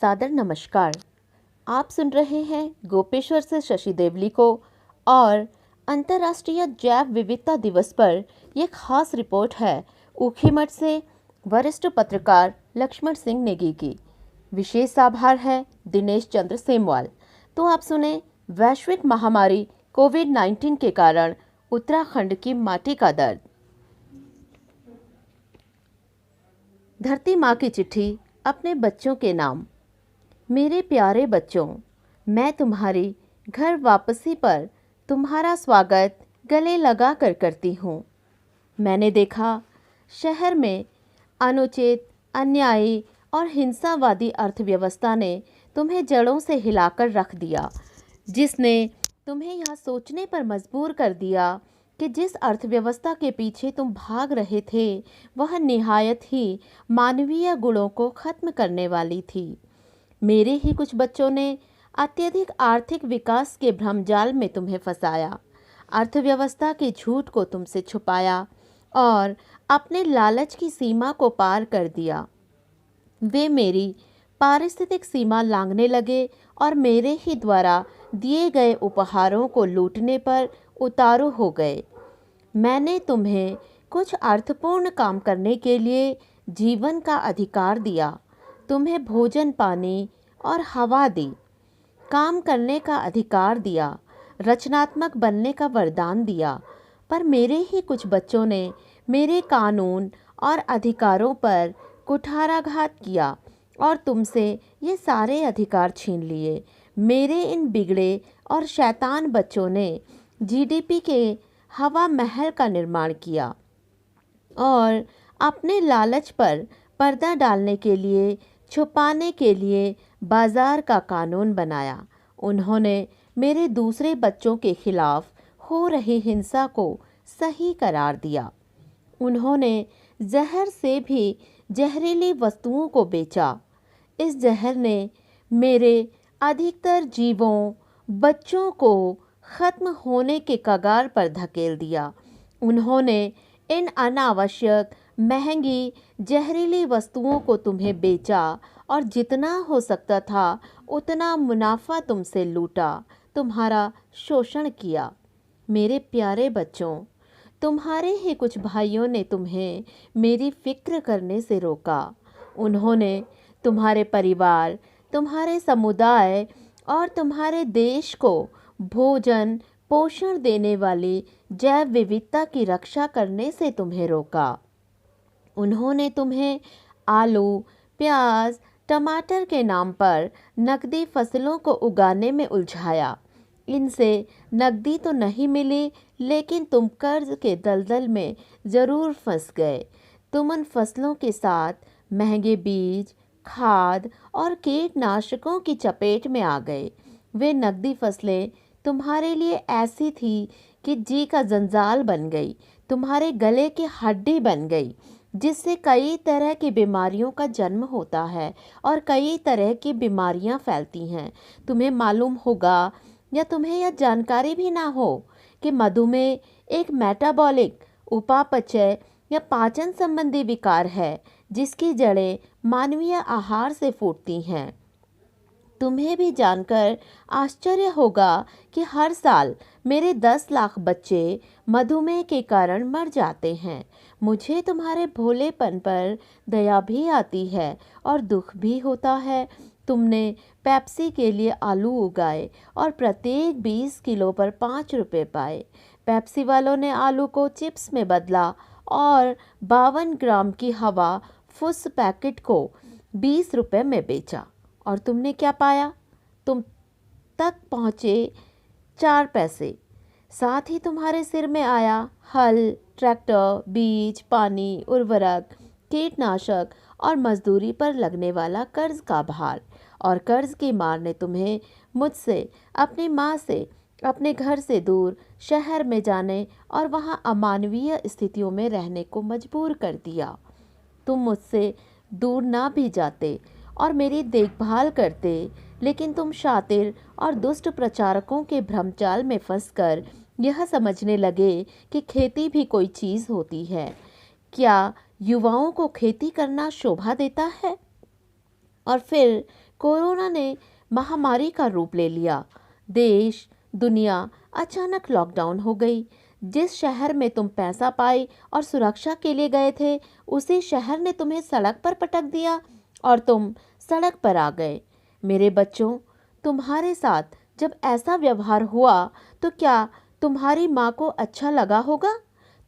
सादर नमस्कार। आप सुन रहे हैं गोपेश्वर से शशि देवली को और अंतर्राष्ट्रीय जैव विविधता दिवस पर यह खास रिपोर्ट है ऊखीमठ से वरिष्ठ पत्रकार लक्ष्मण सिंह नेगी की। विशेष आभार है दिनेश चंद्र सेमवाल। तो आप सुने वैश्विक महामारी कोविड-19 के कारण उत्तराखंड की माटी का दर्द। धरती माँ की चिट्ठी अपने बच्चों के नाम। मेरे प्यारे बच्चों, मैं तुम्हारी घर वापसी पर तुम्हारा स्वागत गले लगा कर करती हूँ। मैंने देखा शहर में अनुचित, अन्यायी और हिंसावादी अर्थव्यवस्था ने तुम्हें जड़ों से हिलाकर रख दिया, जिसने तुम्हें यह सोचने पर मजबूर कर दिया कि जिस अर्थव्यवस्था के पीछे तुम भाग रहे थे वह निहायत ही मानवीय गुणों को खत्म करने वाली थी। मेरे ही कुछ बच्चों ने अत्यधिक आर्थिक विकास के भ्रमजाल में तुम्हें फंसाया, अर्थव्यवस्था के झूठ को तुमसे छुपाया और अपने लालच की सीमा को पार कर दिया। वे मेरी पारिस्थितिक सीमा लांघने लगे और मेरे ही द्वारा दिए गए उपहारों को लूटने पर उतारू हो गए। मैंने तुम्हें कुछ अर्थपूर्ण काम करने के लिए जीवन का अधिकार दिया, तुम्हें भोजन, पानी और हवा दी, काम करने का अधिकार दिया, रचनात्मक बनने का वरदान दिया। पर मेरे ही कुछ बच्चों ने मेरे कानून और अधिकारों पर कुठाराघात किया और तुमसे ये सारे अधिकार छीन लिए। मेरे इन बिगड़े और शैतान बच्चों ने जीडीपी के हवा महल का निर्माण किया और अपने लालच पर पर्दा डालने के लिए, छुपाने के लिए बाजार का कानून बनाया। उन्होंने मेरे दूसरे बच्चों के खिलाफ हो रही हिंसा को सही करार दिया। उन्होंने जहर से भी जहरीली वस्तुओं को बेचा। इस जहर ने मेरे अधिकतर जीवों, बच्चों को खत्म होने के कगार पर धकेल दिया। उन्होंने इन अनावश्यक, महंगी, जहरीली वस्तुओं को तुम्हें बेचा और जितना हो सकता था उतना मुनाफा तुमसे लूटा, तुम्हारा शोषण किया। मेरे प्यारे बच्चों, तुम्हारे ही कुछ भाइयों ने तुम्हें मेरी फिक्र करने से रोका। उन्होंने तुम्हारे परिवार, तुम्हारे समुदाय और तुम्हारे देश को भोजन, पोषण देने वाली जैव विविधता की रक्षा करने से तुम्हें रोका। उन्होंने तुम्हें आलू, प्याज, टमाटर के नाम पर नकदी फसलों को उगाने में उलझाया। इनसे नकदी तो नहीं मिली, लेकिन तुम कर्ज के दलदल में ज़रूर फंस गए। तुम उन फसलों के साथ महंगे बीज, खाद और कीटनाशकों की चपेट में आ गए। वे नकदी फसलें तुम्हारे लिए ऐसी थी कि जी का जंजाल बन गई, तुम्हारे गले की हड्डी बन गई, जिससे कई तरह की बीमारियों का जन्म होता है और कई तरह की बीमारियां फैलती हैं। तुम्हें मालूम होगा या तुम्हें यह जानकारी भी ना हो कि मधुमेह एक मेटाबॉलिक, उपापचय या पाचन संबंधी विकार है जिसकी जड़ें मानवीय आहार से फूटती हैं। तुम्हें भी जानकर आश्चर्य होगा कि हर साल मेरे 10 लाख बच्चे मधुमेह के कारण मर जाते हैं। मुझे तुम्हारे भोलेपन पर दया भी आती है और दुख भी होता है। तुमने पेप्सी के लिए आलू उगाए और प्रत्येक 20 किलो पर 5 रुपए पाए। पेप्सी वालों ने आलू को चिप्स में बदला और 52 ग्राम की हवा फुस पैकेट को 20 रुपए में बेचा। और तुमने क्या पाया? तुम तक पहुँचे 4 पैसे। साथ ही तुम्हारे सिर में आया हल, ट्रैक्टर, बीज, पानी, उर्वरक, कीटनाशक और मजदूरी पर लगने वाला कर्ज का भार। और कर्ज की मार ने तुम्हें मुझसे, अपनी माँ से, अपने घर से दूर शहर में जाने और वहाँ अमानवीय स्थितियों में रहने को मजबूर कर दिया। तुम मुझसे दूर ना भी जाते और मेरी देखभाल करते, लेकिन तुम शातिर और दुष्ट प्रचारकों के भ्रमजाल में फंसकर यह समझने लगे कि खेती भी कोई चीज़ होती है। क्या युवाओं को खेती करना शोभा देता है? और फिर कोरोना ने महामारी का रूप ले लिया। देश दुनिया अचानक लॉकडाउन हो गई। जिस शहर में तुम पैसा पाए और सुरक्षा के लिए गए थे, उसी शहर ने तुम्हें सड़क पर पटक दिया और तुम सड़क पर आ गए। मेरे बच्चों, तुम्हारे साथ जब ऐसा व्यवहार हुआ तो क्या तुम्हारी माँ को अच्छा लगा होगा?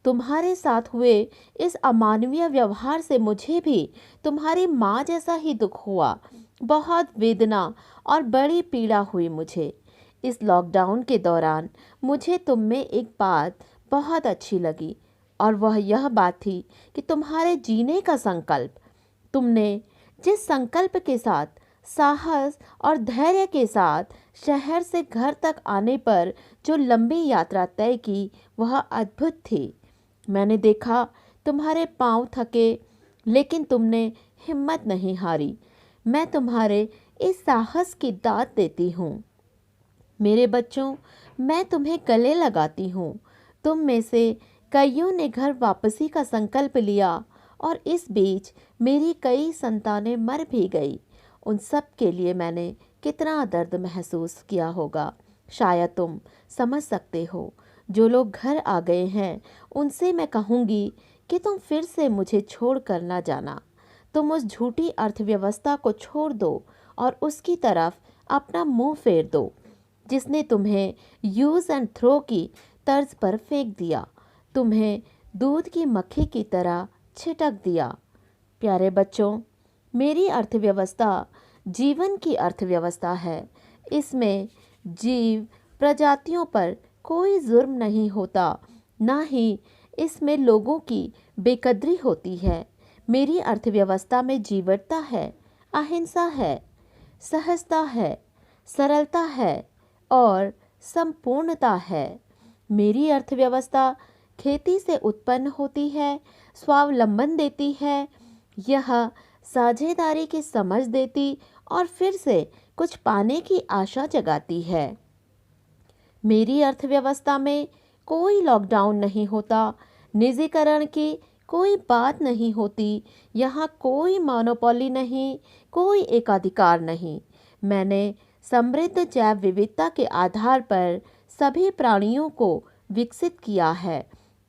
तुम्हारे साथ हुए इस अमानवीय व्यवहार से मुझे भी तुम्हारी माँ जैसा ही दुख हुआ। बहुत वेदना और बड़ी पीड़ा हुई मुझे। इस लॉकडाउन के दौरान मुझे तुम में एक बात बहुत अच्छी लगी और वह यह बात थी कि तुम्हारे जीने का संकल्प। तुमने जिस संकल्प के साथ, साहस और धैर्य के साथ शहर से घर तक आने पर जो लंबी यात्रा तय की, वह अद्भुत थी। मैंने देखा तुम्हारे पांव थके, लेकिन तुमने हिम्मत नहीं हारी। मैं तुम्हारे इस साहस की दाद देती हूँ। मेरे बच्चों, मैं तुम्हें गले लगाती हूँ। तुम में से कईयों ने घर वापसी का संकल्प लिया और इस बीच मेरी कई संतानें मर भी गई। उन सब के लिए मैंने कितना दर्द महसूस किया होगा, शायद तुम समझ सकते हो। जो लोग घर आ गए हैं, उनसे मैं कहूँगी कि तुम फिर से मुझे छोड़ कर ना जाना। तुम उस झूठी अर्थव्यवस्था को छोड़ दो और उसकी तरफ अपना मुंह फेर दो, जिसने तुम्हें यूज़ एंड थ्रो की तर्ज पर फेंक दिया, तुम्हें दूध की मक्खी की तरह छिटक दिया। प्यारे बच्चों, मेरी अर्थव्यवस्था जीवन की अर्थव्यवस्था है। इसमें जीव प्रजातियों पर कोई जुर्म नहीं होता, ना ही इसमें लोगों की बेकदरी होती है। मेरी अर्थव्यवस्था में जीवटता है, अहिंसा है, सहजता है, सरलता है और संपूर्णता है। मेरी अर्थव्यवस्था खेती से उत्पन्न होती है, स्वावलंबन देती है, यह साझेदारी की समझ देती और फिर से कुछ पाने की आशा जगाती है। मेरी अर्थव्यवस्था में कोई लॉकडाउन नहीं होता, निजीकरण की कोई बात नहीं होती, यहाँ कोई मोनोपोली नहीं, कोई एकाधिकार नहीं। मैंने समृद्ध जैव विविधता के आधार पर सभी प्राणियों को विकसित किया है।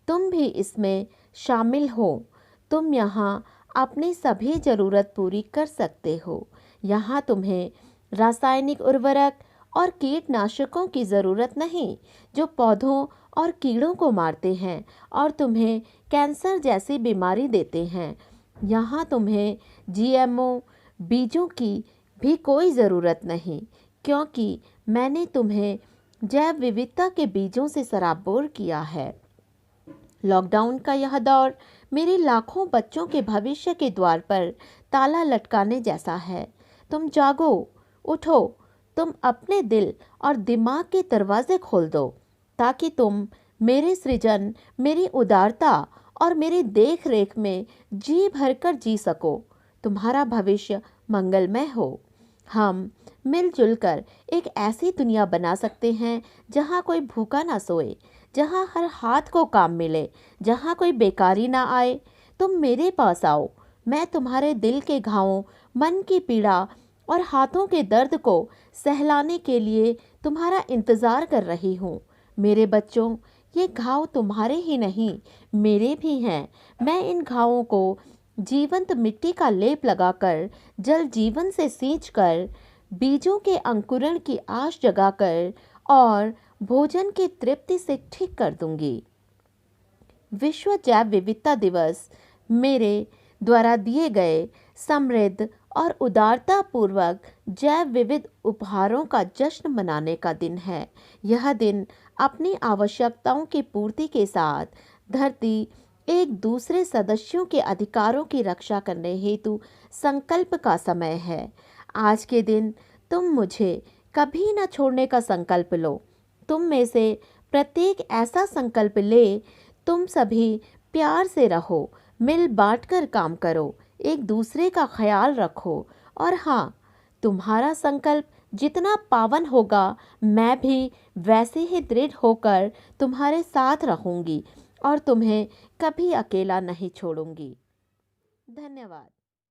तुम भी इसमें शामिल हो। तुम यहाँ अपनी सभी ज़रूरत पूरी कर सकते हो। यहाँ तुम्हें रासायनिक उर्वरक और कीटनाशकों की ज़रूरत नहीं, जो पौधों और कीड़ों को मारते हैं और तुम्हें कैंसर जैसी बीमारी देते हैं। यहाँ तुम्हें जीएमओ बीजों की भी कोई ज़रूरत नहीं, क्योंकि मैंने तुम्हें जैव विविधता के बीजों से सराबोर किया है। लॉकडाउन का यह दौर मेरे लाखों बच्चों के भविष्य के द्वार पर ताला लटकाने जैसा है। तुम जागो, उठो, तुम अपने दिल और दिमाग के दरवाजे खोल दो, ताकि तुम मेरे सृजन, मेरी उदारता और मेरी देख रेख में जी भरकर जी सको। तुम्हारा भविष्य मंगलमय हो। हम मिलजुल कर एक ऐसी दुनिया बना सकते हैं जहाँ कोई भूखा ना सोए, जहाँ हर हाथ को काम मिले, जहाँ कोई बेकारी ना आए। तुम मेरे पास आओ। मैं तुम्हारे दिल के घावों, मन की पीड़ा और हाथों के दर्द को सहलाने के लिए तुम्हारा इंतज़ार कर रही हूँ। मेरे बच्चों, ये घाव तुम्हारे ही नहीं, मेरे भी हैं। मैं इन घावों को जीवंत मिट्टी का लेप लगाकर, जल जीवन से सींचकर, बीजों के अंकुरण की आश जगाकर और भोजन की तृप्ति से ठीक कर दूंगी। विश्व जैव विविधता दिवस मेरे द्वारा दिए गए समृद्ध और उदारता पूर्वक जैव विविध उपहारों का जश्न मनाने का दिन है। यह दिन अपनी आवश्यकताओं की पूर्ति के साथ धरती एक दूसरे सदस्यों के अधिकारों की रक्षा करने हेतु संकल्प का समय है। आज के दिन तुम मुझे कभी न छोड़ने का संकल्प लो। तुम में से प्रत्येक ऐसा संकल्प ले। तुम सभी प्यार से रहो, मिल बांटकर काम करो, एक दूसरे का ख्याल रखो और हाँ, तुम्हारा संकल्प जितना पावन होगा, मैं भी वैसे ही दृढ़ होकर तुम्हारे साथ रहूँगी और तुम्हें कभी अकेला नहीं छोड़ूंगी। धन्यवाद।